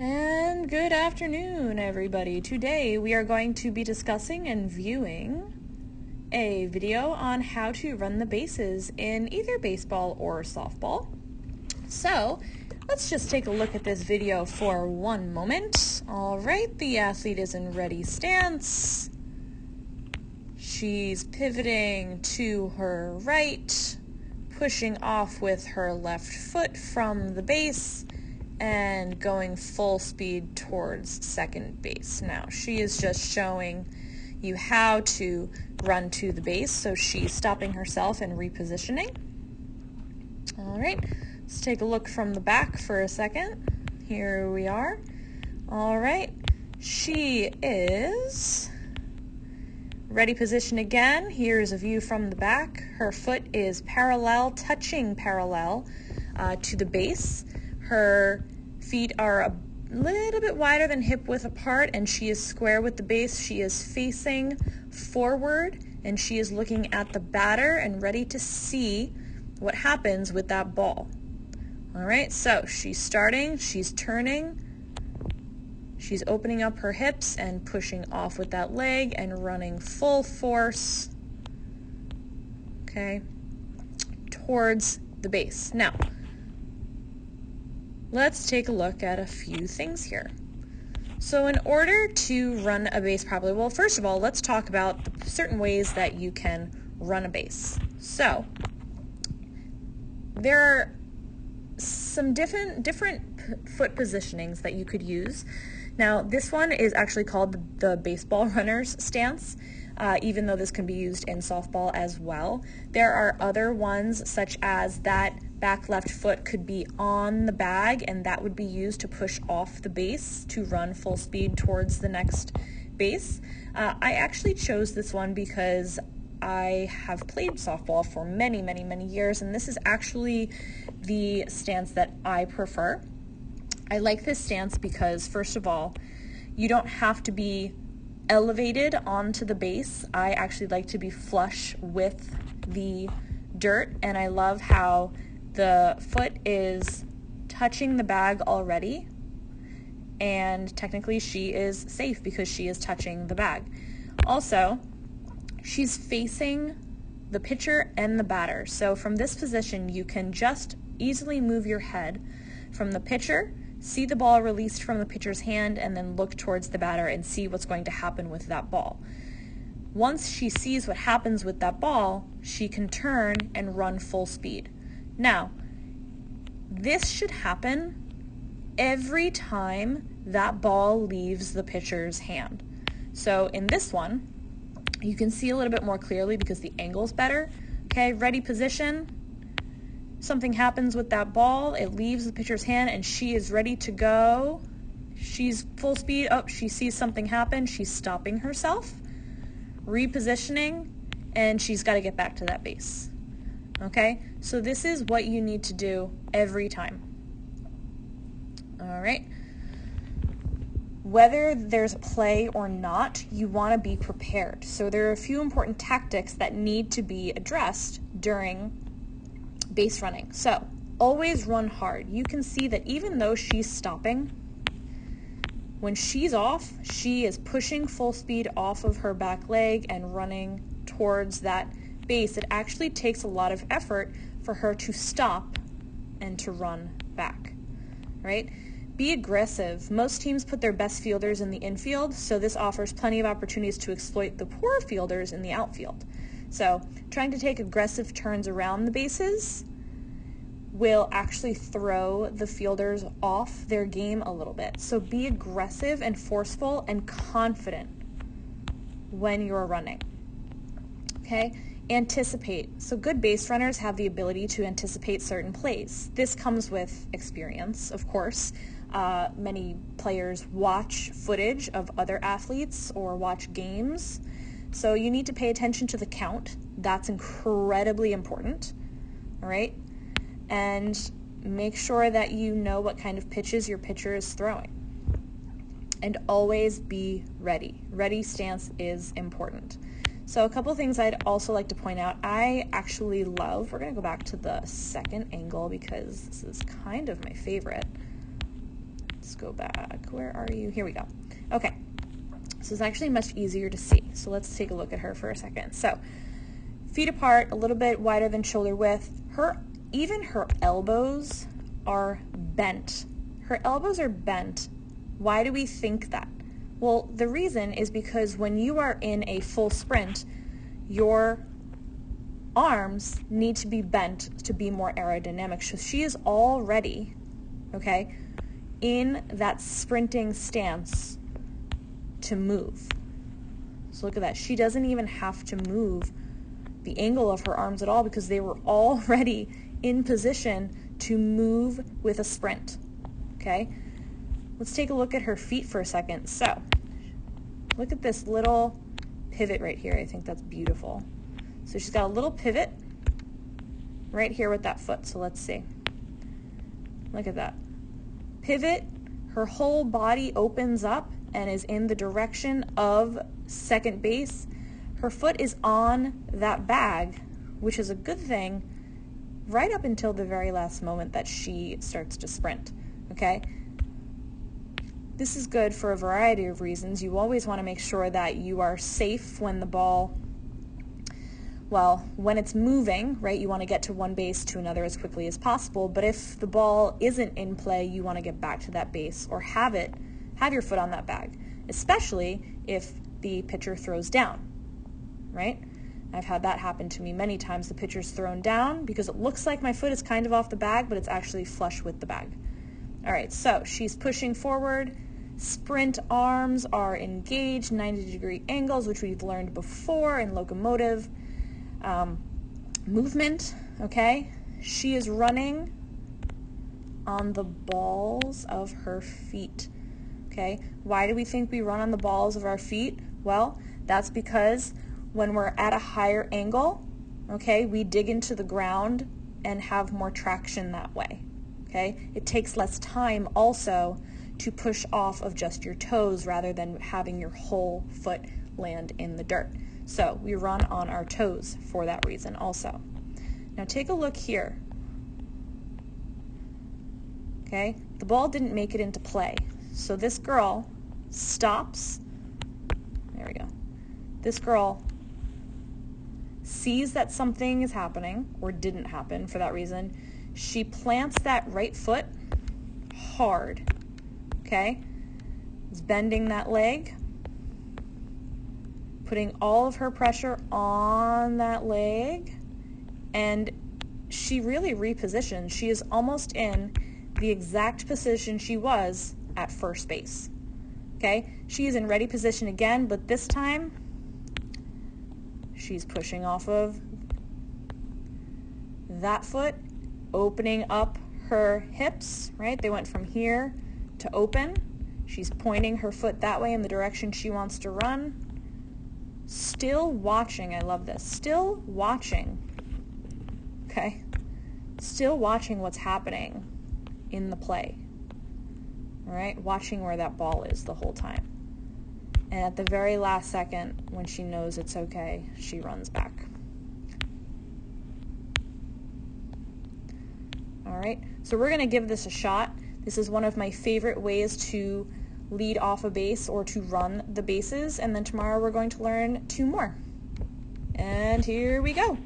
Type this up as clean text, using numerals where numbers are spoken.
And good afternoon, everybody. Today we are going to be discussing and viewing a video on how to run the bases in either baseball or softball. So let's just take a look at this video for one moment. All right, the athlete is in ready stance. She's pivoting to her right, pushing off with her left foot from the base, and going full speed towards second base. Now, she is just showing you how to run to the base, so she's stopping herself and repositioning. All right, let's take a look from the back for a second. Here we are. All right, she is ready position again. Here's a view from the back. Her foot is parallel, touching parallel to the base. Her feet are a little bit wider than hip width apart, and she is square with the base. She is facing forward, and she is looking at the batter and ready to see what happens with that ball. All right, so she's starting, she's turning, she's opening up her hips and pushing off with that leg and running full force, okay, towards the base. Now, let's take a look at a few things here. So in order to run a base properly, well, first of all, let's talk about the certain ways that you can run a base. So there are some different foot positionings that you could use. Now, this one is actually called the baseball runner's stance, even though this can be used in softball as well. There are other ones, such as that back left foot could be on the bag, and that would be used to push off the base to run full speed towards the next base. I actually chose this one because I have played softball for many, many, many years, and this is actually the stance that I prefer. I like this stance because, first of all, you don't have to be elevated onto the base. I actually like to be flush with the dirt, and I love how the foot is touching the bag already, and technically she is safe because she is touching the bag. Also, she's facing the pitcher and the batter. So from this position, you can just easily move your head from the pitcher, see the ball released from the pitcher's hand, and then look towards the batter and see what's going to happen with that ball. Once she sees what happens with that ball, she can turn and run full speed. Now, this should happen every time that ball leaves the pitcher's hand. So in this one, you can see a little bit more clearly because the angle's better. Okay, ready position. Something happens with that ball. It leaves the pitcher's hand, and she is ready to go. She's full speed. Oh, she sees something happen. She's stopping herself, repositioning, and she's got to get back to that base. Okay, so this is what you need to do every time. All right. Whether there's a play or not, you want to be prepared. So there are a few important tactics that need to be addressed during base running. So always run hard. You can see that even though she's stopping, when she's off, she is pushing full speed off of her back leg and running towards that base. It actually takes a lot of effort for her to stop and to run back, right? Be aggressive. Most teams put their best fielders in the infield, so this offers plenty of opportunities to exploit the poor fielders in the outfield. So trying to take aggressive turns around the bases will actually throw the fielders off their game a little bit. So be aggressive and forceful and confident when you're running. Okay? Anticipate. So good base runners have the ability to anticipate certain plays. This comes with experience, of course. Many players watch footage of other athletes or watch games. So you need to pay attention to the count. That's incredibly important. All right? And make sure that you know what kind of pitches your pitcher is throwing. And always be ready. Ready stance is important. So a couple things I'd also like to point out. I actually love, we're going to go back to the second angle because this is kind of my favorite. Let's go back. Where are you? Here we go. Okay. So it's actually much easier to see. So let's take a look at her for a second. So feet apart, a little bit wider than shoulder width. Even her elbows are bent. Her elbows are bent. Why do we think that? Well, the reason is because when you are in a full sprint, your arms need to be bent to be more aerodynamic. So she is already, okay, in that sprinting stance to move. So look at that. She doesn't even have to move the angle of her arms at all because they were already in position to move with a sprint. Okay? Let's take a look at her feet for a second. So, look at this little pivot right here. I think that's beautiful. So she's got a little pivot right here with that foot. So let's see. Look at that. Pivot, her whole body opens up and is in the direction of second base. Her foot is on that bag, which is a good thing, right up until the very last moment that she starts to sprint, okay? This is good for a variety of reasons. You always want to make sure that you are safe when the ball, well, when it's moving, right, you want to get to one base to another as quickly as possible, but if the ball isn't in play, you want to get back to that base or have your foot on that bag, especially if the pitcher throws down, right? I've had that happen to me many times. The pitcher's thrown down because it looks like my foot is kind of off the bag, but it's actually flush with the bag. All right, so she's pushing forward. Sprint arms are engaged, 90-degree angles, which we've learned before in locomotive. Movement, okay? She is running on the balls of her feet, okay? Why do we think we run on the balls of our feet? Well, that's because when we're at a higher angle, okay, we dig into the ground and have more traction that way, okay? It takes less time also to push off of just your toes rather than having your whole foot land in the dirt. So we run on our toes for that reason also. Now take a look here. Okay, the ball didn't make it into play. So this girl stops. There we go. This girl sees that something is happening, or didn't happen for that reason. She plants that right foot hard. Okay? Is bending that leg, putting all of her pressure on that leg, and she really repositions. She is almost in the exact position she was at first base. Okay? She is in ready position again, but this time she's pushing off of that foot, opening up her hips, right? They went from here to open. She's pointing her foot that way in the direction she wants to run. Still watching, I love this, still watching, okay? Still watching what's happening in the play, all right? Watching where that ball is the whole time. And at the very last second, when she knows it's okay, she runs back. All right, so we're gonna give this a shot. This is one of my favorite ways to lead off a base or to run the bases, and then tomorrow we're going to learn 2 more. And here we go.